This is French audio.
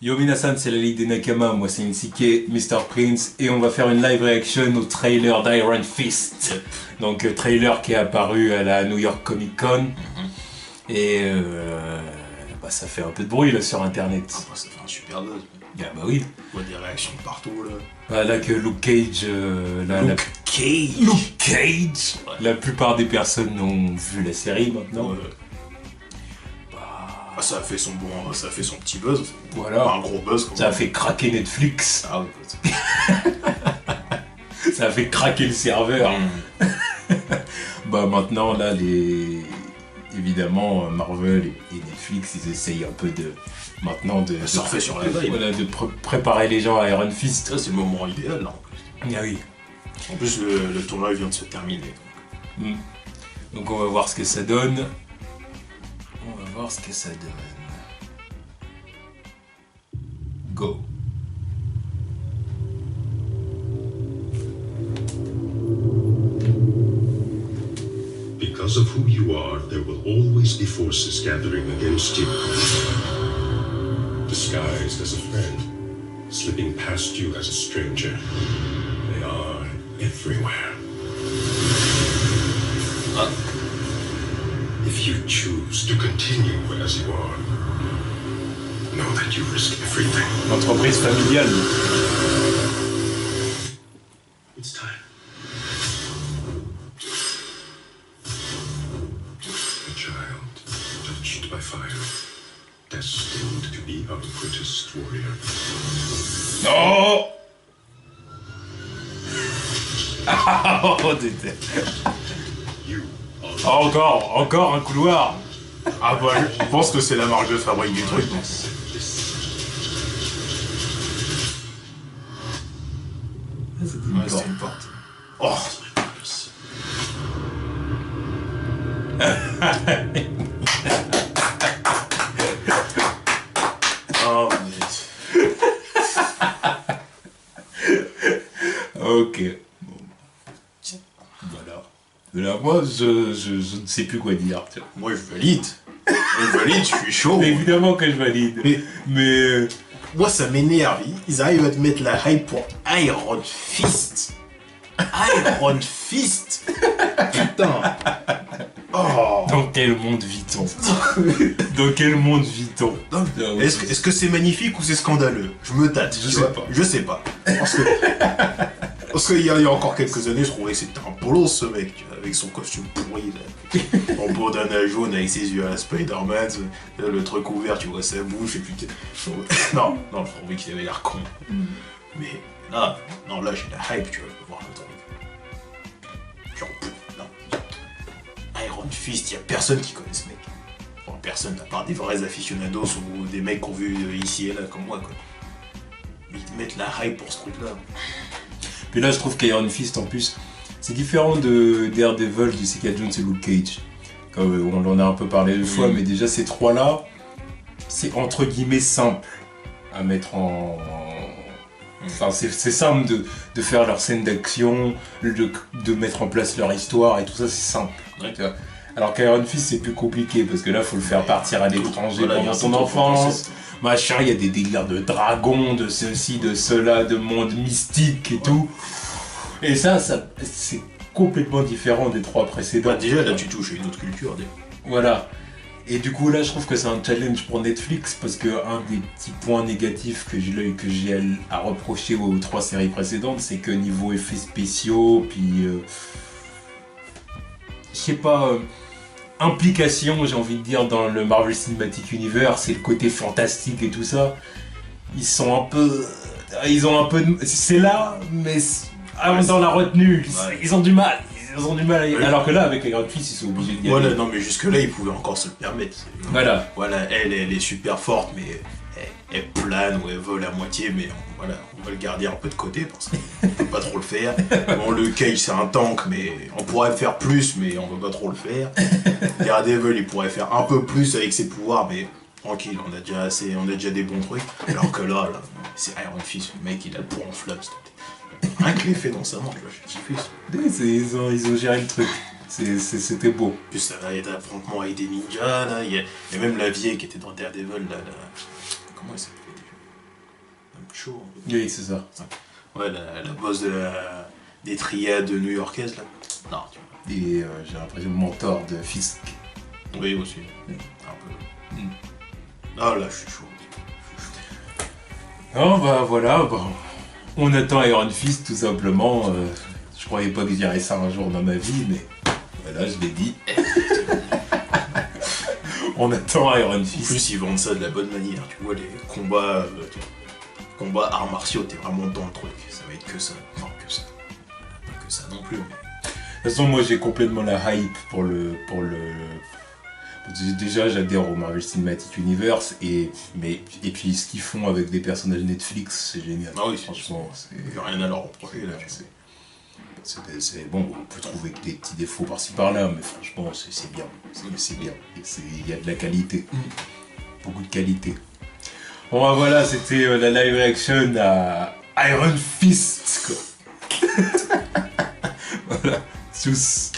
Yo minasan, c'est la Ligue des Nakama, moi c'est Insike, Mr. Prince, et on va faire une live reaction au trailer d'Iron Fist. Yep. Donc trailer qui est apparu à la New York Comic Con, et ça fait un peu de bruit là sur internet. Ah bah, ça fait un super buzz. Ah bah oui. On voit des réactions partout là. Là que Luke Cage, Luke Cage, Ouais. la plupart des personnes ont vu la série maintenant. Ouais. Ah, ça a fait son petit buzz. Voilà. Pas un gros buzz quand Ça a même. fait craquer Netflix, Ah oui. ça a fait craquer le serveur. Bah maintenant là évidemment Marvel et Netflix ils essayent un peu de Surfer sur la vague. Voilà, de préparer les gens à Iron Fist. Ça c'est le moment idéal là en plus. Ah oui. En plus le tournoi vient de se terminer. Donc on va voir ce que ça donne. Go. Because of who you are, there will always be forces gathering against you. Disguised as a friend, slipping past you as a stranger. They are everywhere. If you choose to continue as you are, know that you risk everything. L'entreprise familiale. It's time. A child touched by fire, destined to be our greatest warrior. Non. Oh, t'étais. You are Encore un couloir. Ah bah je pense que c'est la marque de fabrique du truc. Ouais, c'est une porte. Oh, oh mais... Ok. Bon. Voilà, moi je ne sais plus quoi dire. Tu vois. Moi je valide. Je suis chaud. Mais évidemment que je valide. Mais Moi ça m'énerve, ils arrivent à te mettre la hype pour Iron Fist. Iron Fist. Putain. Oh. dans quel monde vit-on? Dans quel monde vit-on? Est-ce que c'est magnifique ou c'est scandaleux? Je me tâte. Je tu sais vois. pas. Je sais pas. Parce qu'il y a encore quelques années, je trouvais que c'était un bolos ce mec, tu vois, avec son costume pourri, là, en bandana jaune avec ses yeux à la Spider-Man, le truc ouvert, tu vois sa bouche, et puis non, je trouvais qu'il avait l'air con. Mais là, j'ai la hype, tu vois, de voir le truc. Genre, non. Iron Fist, y a personne qui connaît ce mec. Enfin, personne, à part des vrais aficionados ou des mecs qui ont vu ici et là, comme moi, quoi. Mais ils te mettent la hype pour ce truc-là. Puis là, je trouve qu'Iron Fist, en plus, c'est différent de Daredevil, Jessica Jones et Luke Cage. Comme on en a un peu parlé une fois, mais déjà ces trois-là, c'est entre guillemets simple à mettre en... Enfin, c'est simple de faire leur scène d'action, de mettre en place leur histoire et tout ça, c'est simple. Ouais. Tu vois. Alors qu'Iron Fist, c'est plus compliqué parce que là, il faut le faire partir à l'étranger Voilà, il y a pendant un son tout autre enfance. concept. Machin, il y a des délires de dragons, de ceci, de cela, de monde mystique et tout. Et ça c'est complètement différent des trois précédents. Bah déjà là tu touches à une autre culture. Voilà. Et du coup là je trouve que c'est un challenge pour Netflix parce que un des petits points négatifs que j'ai à reprocher aux trois séries précédentes, c'est que niveau effets spéciaux, puis je sais pas, implication, j'ai envie de dire, dans le Marvel Cinematic Universe, c'est le côté fantastique et tout ça. Ils ont un peu c'est là, mais dans la retenue, ils ont du mal. Alors que là, avec les grandes filles, ils sont obligés de y aller. Voilà, non mais jusque là ils pouvaient encore se le permettre. Voilà. Voilà, elle est super forte mais elle plane ou elle vole à moitié, mais voilà, on va le garder un peu de côté parce qu'on peut pas trop le faire. Bon, le Cage c'est un tank, mais on pourrait faire plus, mais on veut pas trop le faire. Daredevil il pourrait faire un peu plus avec ses pouvoirs, mais tranquille, on a déjà des bons trucs. Alors que là c'est Iron Fist, le mec il a le poing en flamme. Rien que l'effet dans sa manche, là, j'ai kiffé ça. Oui, ils ont géré le truc. C'était beau. En plus, ça va être affrontement avec des ninjas, là. Il y a même la vieille qui était dans Daredevil, là. Comment elle s'appelait déjà? Shaw. Oui, c'est ça. Ouais, la boss des triades new-yorkaises, là. Non, tu vois. Et j'ai l'impression mentor de Fisk. Oui, aussi. Un peu. Ah, là, je suis chaud. Non, bah voilà, bon. On attend Iron Fist tout simplement. Je croyais pas que je dirais ça un jour dans ma vie, mais voilà, je l'ai dit. On attend Iron En Fist. plus, ils vendent ça de la bonne manière. Tu vois, les combats, combats arts martiaux, t'es vraiment dans le truc. Ça va être que ça. Enfin, que ça. Pas que ça non plus, mais... De toute façon, moi j'ai complètement la hype pour le. Déjà, j'adhère au Marvel Cinematic Universe et puis ce qu'ils font avec des personnages Netflix, c'est génial. Ah oui, franchement, il n'y a rien à leur reprocher là. c'est bon. On peut trouver que des petits défauts par-ci par-là, mais franchement, c'est bien. C'est bien. Il y a de la qualité, beaucoup de qualité. Bon, bah, voilà, c'était la live reaction à Iron Fist, quoi. Voilà, tous.